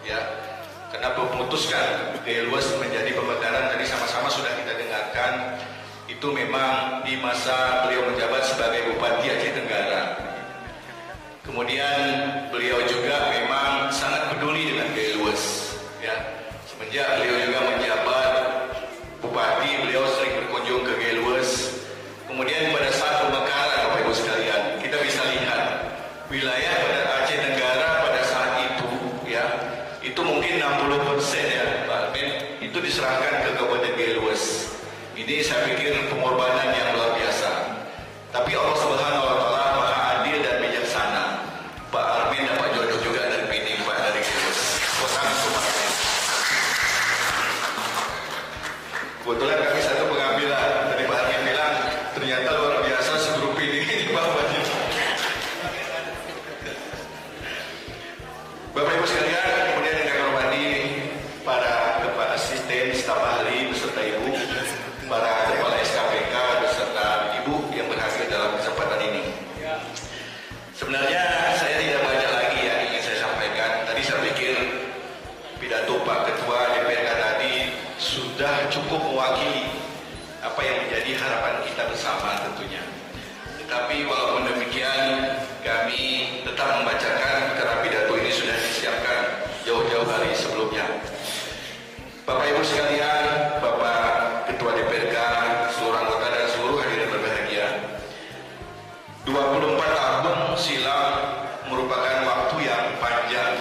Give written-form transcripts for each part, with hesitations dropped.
ya, karena memutuskan gaya luas menjadi pemekaran tadi sama-sama sudah kita dengarkan. Itu memang di masa beliau menjabat sebagai Bupati Aceh Tenggara. Kemudian beliau juga memang sangat peduli dengan gaya luas, ya. Semenjak beliau juga menjabat Bupati, beliau sering berkunjung ke gaya luas. Kemudian pada saat pemekaran, Bapak Ibu sekalian, kita bisa lihat wilayah pada Aceh Tenggara pada saat itu, ya, itu mungkin 60% ya, Pak Alvin, itu diserahkan ke Kabupaten Gaya Luas. Ini saya pikir pengorbanan yang luar biasa. Tapi Allah Subhanahu Wa Taala Maha Adil dan bijaksana. Pak Armin dapat jodoh juga dari Pinang, Pak, dari Gaya Luas. Kebetulan kami satu pengambilan dari Pak Armin bilang ternyata luar biasa segrup ini di bawahnya. Bapak Ibu sekalian, kemudian yang kami hormati para kepala asisten, staf ahli beserta Ibu, para kepala SKPK beserta Ibu yang berhasil dalam kesempatan ini. Sebenarnya saya tidak banyak lagi yang ingin saya sampaikan. Tadi saya pikir pidato Pak Ketua DPRK tadi sudah cukup mewakili apa yang menjadi harapan kita bersama tentunya. Tetapi walaupun demikian, kami tetap membacakan karena pidato ini sudah disiapkan jauh-jauh hari sebelumnya. Bapak Ibu sekalian, Bapak Ketua DPRK, seluruh anggota dan seluruh hadirin berbahagia, 24 tahun silam merupakan waktu yang panjang.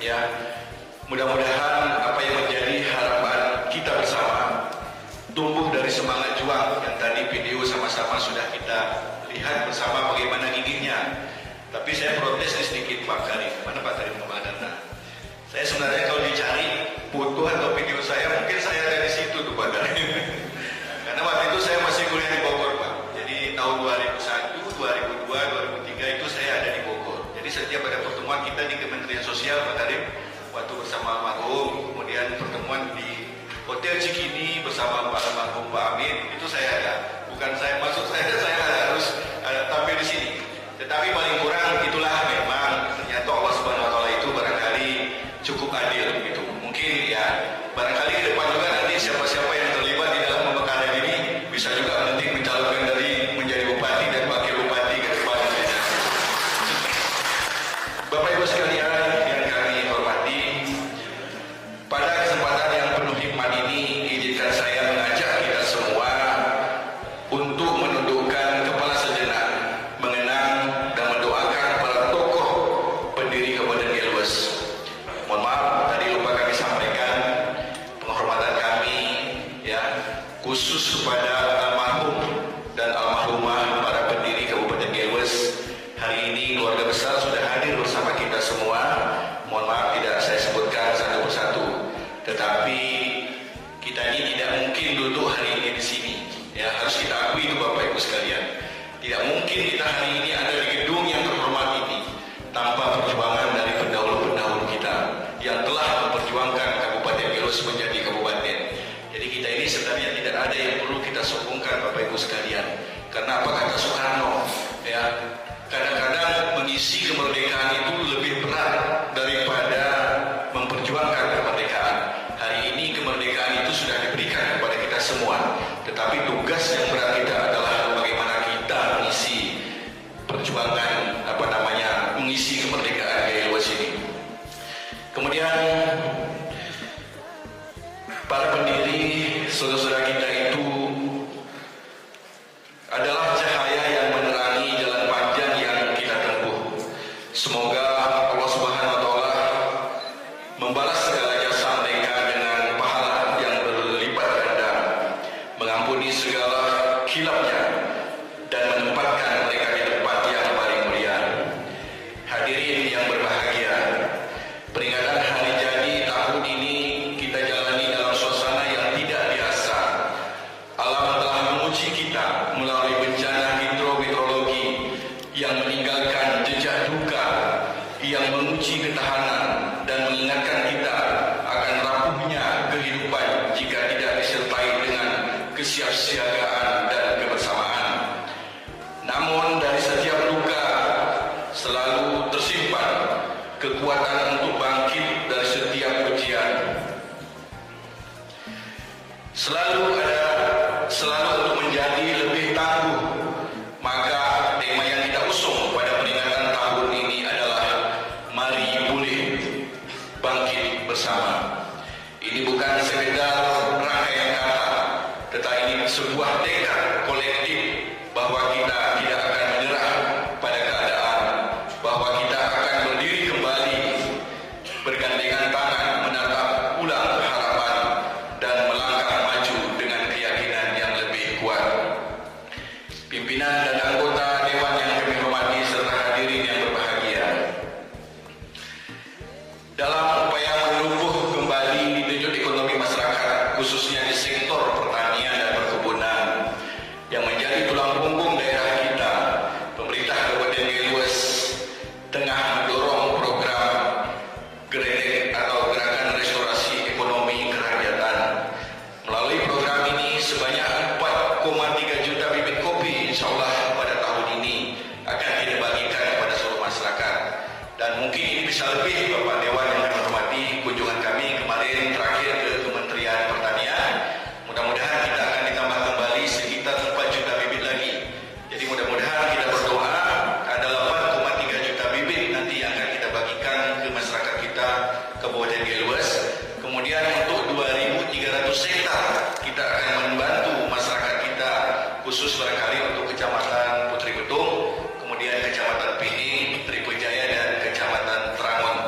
Ya, mudah-mudahan apa yang menjadi harapan kita bersama tumbuh dari semangat juang yang tadi video sama-sama sudah kita lihat bersama bagaimana gigihnya. Tapi saya protes sedikit Pak Karim. Mana Pak Karim Ramadana? Saya sebenarnya kalau dicari foto atau video saya, mungkin saya ada di situ tuh Pak Karim. Karena waktu itu saya masih kuliah di Bogor Pak. Jadi tahun 2001, 2002, 2003 itu saya ada di Bogor. Jadi setiap ada pertemuan kita di Kementerian Sosial Pak Karim, waktu bersama almarhum, kemudian pertemuan di Hotel Cikini bersama Pak almarhum Pak Amin, itu saya ada. Bukan saya masuk, saya harus tampil di sini. Tetapi paling kurang itulah memang ternyata Allah Subhanahu Wa Taala itu barangkali cukup adil gitu. Mungkin ya barangkali ke depan juga nanti siapa-siapa yang terlibat di dalam pemekaran ini bisa juga nanti mencalonkan dari menjadi bupati dan wakil bupati ke depan. Bapak Ibu sekalian yang kami hormati, pada kesempatan yang penuh hikmat ini izinkan saya mengajak kita semua untuk menundukkan kepala sejenak, mengenang dan mendoakan para tokoh pendiri Kabupaten Gaya Luas. Mohon maaf tadi lupa kami sampaikan penghormatan kami ya khusus kepada almarhum dan almarhumah para pendiri Kabupaten Gaya Luas. Hari ini keluarga besar sudah hadir bersama kita semua. Mohon maaf tidak saya sebutkan satu persatu, tetapi kita ini tidak mungkin duduk hari ini di sini. Ya, harus kita akui itu Bapak Ibu sekalian. Tidak mungkin kita hari ini ada di gedung yang terhormat ini tanpa perjuangan dari pendahulu-pendahulu kita yang telah memperjuangkan Kabupaten Gaya Luas menjadi kabupaten. Jadi kita ini sebenarnya tidak ada yang perlu kita sokongkan Bapak Ibu sekalian. Karena apa kata Soekarno? Ya, kadang-kadang mengisi kemerdekaan itu lebih berat daripada memperjuangkan kemerdekaan. Hari ini kemerdekaan itu sudah diberikan kepada kita semua. Tetapi tugas yang berat kita adalah bagaimana kita mengisi perjuangan mengisi kemerdekaan Gaya Luas ini. Kemudian para pendiri saudara-saudara kita itu adalah cahaya yang menerangi jalan panjang yang kita tempuh. Semoga Allah Subhanahu Wa Taala membalas segala jasa mereka dengan pahala yang berlipat ganda, mengampuni segala khilafnya dan menempatkan mereka di tempat yang paling mulia. Hadirin yang berbahagia, peringatan hari jadi tahun ini kita jalani dalam suasana yang tidak biasa. Alam telah menguji kita melalui bencana hidrometeorologi yang meninggalkan jejak duka, yang menguji ketahanan dan mengingatkan kita akan rapuhnya kehidupan jika tidak disertai dengan kesiapsiagaan dan kebersamaan. Namun dari setiap luka selalu tersimpan kekuatan untuk bangkit dari setiap ujian. Selalu untuk menjadi lebih tangguh. Maka tema yang kita usung pada peringatan tahun ini adalah mari pulih, bangkit bersama. Ini bukan sekedar rangkaian kata, tetapi ini sebuah tekad kolektif bahwa kita tidak akan menyerah pada keadaan, bahwa kita akan berdiri kembali, bergandengan tangan menatap ulang harapan dan melangkah maju dengan keyakinan yang lebih kuat. Pimpinan dan anggota Dewan yang kami hormati serta hadirin yang berbahagia, dalam upaya menumbuh kembali denyut ekonomi masyarakat, khususnya di sektor pertanian dan perkebunan yang menjadi tulang punggung daerah kita, pemerintah Kabupaten Gelues tengah mendorong program GREDEK atau Gerakan Restorasi Ekonomi Kerakyatan. Melalui program ini sebanyak 4,3 juta bibit kopi insyaallah pada tahun ini akan kita bagikan kepada seluruh masyarakat. Dan mungkin ini bisa lebih, Bapak Dewan yang kami hormati, kunjungan kami kemarin terakhir ke Kementerian Pertanian. Mudah-mudahan kita akan ditambah kembali sekitar 4 juta bibit lagi. Jadi mudah-mudahan kita berdoa ada 8,3 juta bibit nanti yang akan kita bagikan ke masyarakat kita Kabupaten Gelues. Kemudian untuk 2.300 hektar kita akan membantu masyarakat kita, khusus barangkali untuk Kecamatan Putri Betung, kemudian Kecamatan Pining, Tripejaya dan Kecamatan Trangon.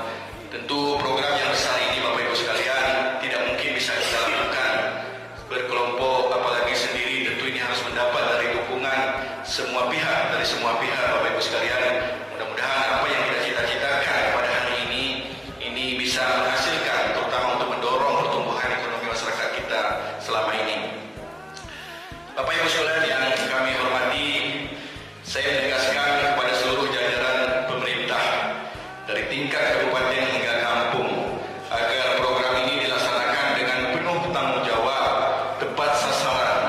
Tentu program yang besar ini Bapak Ibu sekalian tidak mungkin bisa kita lakukan berkelompok apalagi sendiri. Tentu ini harus mendapat dari dukungan semua pihak, Bapak Ibu sekalian. Mudah-mudahan apa yang kita cita-citakan pada hari ini bisa menghasilkan, terutama untuk mendorong pertumbuhan ekonomi masyarakat kita selama ini. Bapak Ibu sekalian yang kami hormati, saya menegaskan kepada seluruh jajaran pemerintah dari tingkat kabupaten hingga kampung agar program ini dilaksanakan dengan penuh tanggung jawab, tepat sasaran,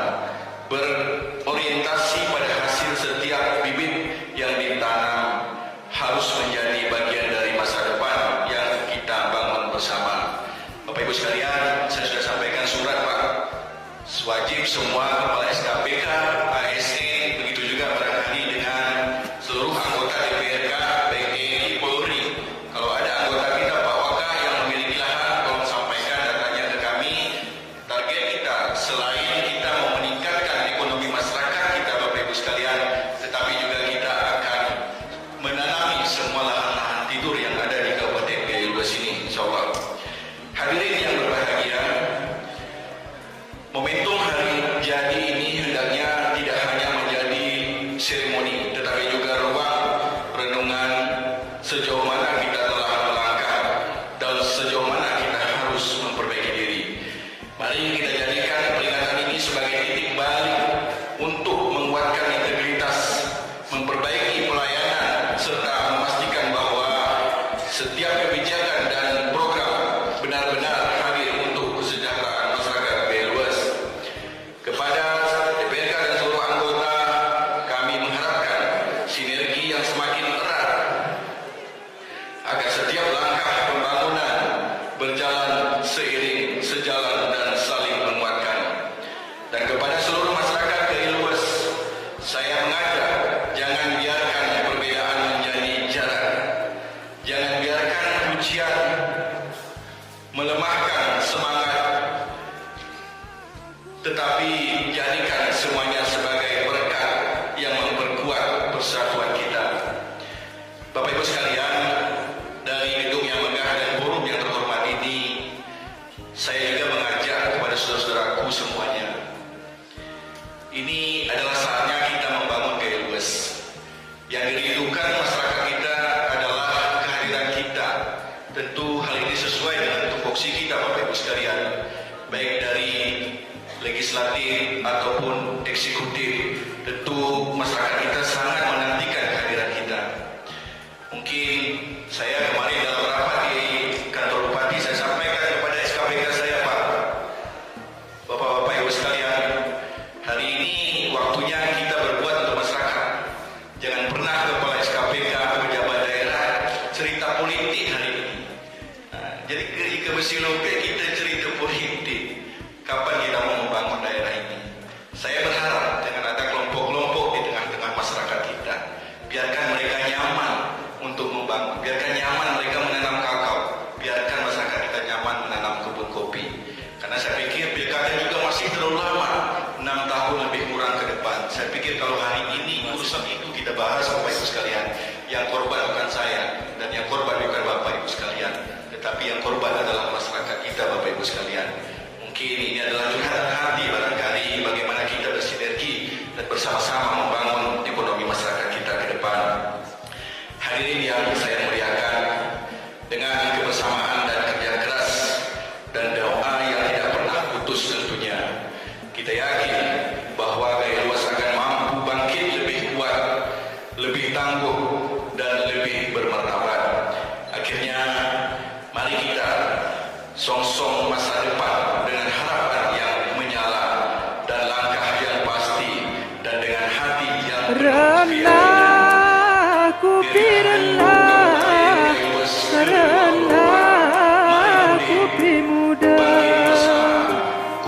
berorientasi pada hasil setiap bibit yang ditanam harus menjadi bagian dari masa depan yang kita bangun bersama. Bapak Ibu sekalian, saya sudah sampaikan surat Pak. Wajib semua kepala SKPK, ASN, begitu juga barangkali dengan seluruh anggota DPRK, TNI, Polri. Kalau ada anggota kita Pak Waka yang memiliki lahan, tolong sampaikan datanya ke kami. Target kita selain kita mau meningkatkan ekonomi masyarakat kita Bapak Ibu sekalian, tetapi juga kita akan menanami semua lahan-lahan tidur yang ada di Kabupaten Gelues ini, insyaallah. Hadirin yang berbahagia, momentum hari jadi ini hendaknya tidak hanya menjadi seremoni, tetapi juga ruang renungan sejauh mana kita telah melangkah dan sejauh mana kita harus memperbaiki diri. Mari kita jadikan peringatan ini sebagai titik balik untuk menguatkan integritas, memperbaiki pelayanan, serta memastikan bahwa setiap kebijakan dan program benar-benar hadir untuk kesejahteraan masyarakat Gelues. Kepada DPRK dan seluruh anggota, kami mengharapkan sinergi yang semakin erat agar setiap langkah pembangunan berjalan seiring, sejalan dan saling menguatkan. Dan kepada seluruh masyarakat Gelues, saya mengajak jangan biarkan perbedaan menjadi jarak. Jangan biarkan pujian melemahkan semangat, tetapi jadikan semuanya sebagai berkat yang memperkuat persatuan kita. Bapak Ibu sekalian, dari gedung yang megah dan forum yang terhormat ini, saya juga mengajak kepada saudara-saudaraku semuanya. Ini adalah saatnya kita membangun Gelues. Yang dirindukan masyarakat kita adalah kehadiran kita. Tentu hal ini sesuai dengan tupoksi kita Bapak Ibu sekalian, baik dari legislatif ataupun eksekutif. Tentu masyarakat kita sangat menantikan kehadiran kita. Mungkin saya kemarin dalam rapat di kantor Bupati, saya sampaikan kepada SKPK saya, Pak, Bapak-Bapak Ibu sekalian, hari ini waktunya kita berbuat untuk masyarakat. Jangan pernah kepala SKPK, pejabat daerah cerita politik politik hari ini. Jadi ketika bersilopek kita cerita politik, kapan kita mau membangun daerah ini? Saya berharap dengan ada kelompok-kelompok di tengah-tengah masyarakat kita, biarkan mereka nyaman untuk membangun, biarkan nyaman mereka menanam kakao, biarkan masyarakat kita nyaman menanam kebun kopi. Karena saya pikir pilkada juga masih terlalu lama, 6 tahun lebih kurang ke depan. Saya pikir kalau hari ini urusan itu kita bahas, Bapak Ibu sekalian, yang korban bukan saya dan yang korban bukan Bapak Ibu sekalian, tetapi yang korban adalah masyarakat kita, Bapak Ibu sekalian. Mungkin ini adalah curhatan hati barangkali bagaimana kita bersinergi dan bersama-sama membangun ekonomi masyarakat kita ke depan. Hadirin yang saya muliakan, dengan kebersamaan dan kerja keras dan doa yang tidak pernah putus tentunya, kita yakin bahwa Gaya Luas akan mampu bangkit lebih kuat, lebih tangguh dan lebih bermartabat. Akhirnya mari kita song-song masa depan dengan harapan yang menyala dan langkah yang pasti dan dengan hati yang Karena aku pernah, karena aku muda,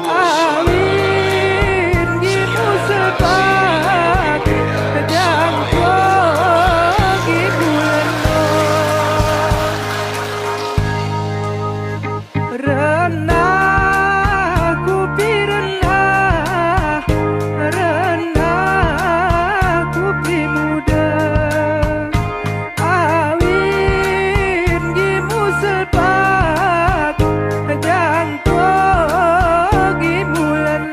awin gimu sepak, kadang pagi bulan karena aku pernah, karena aku muda, awin gimu sepak, kadang pagi bulan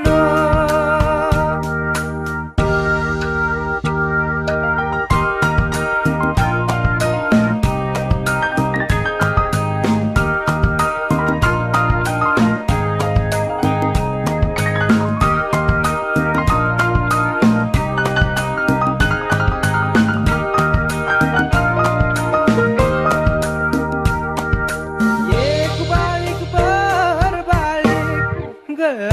ku balik berbalik ke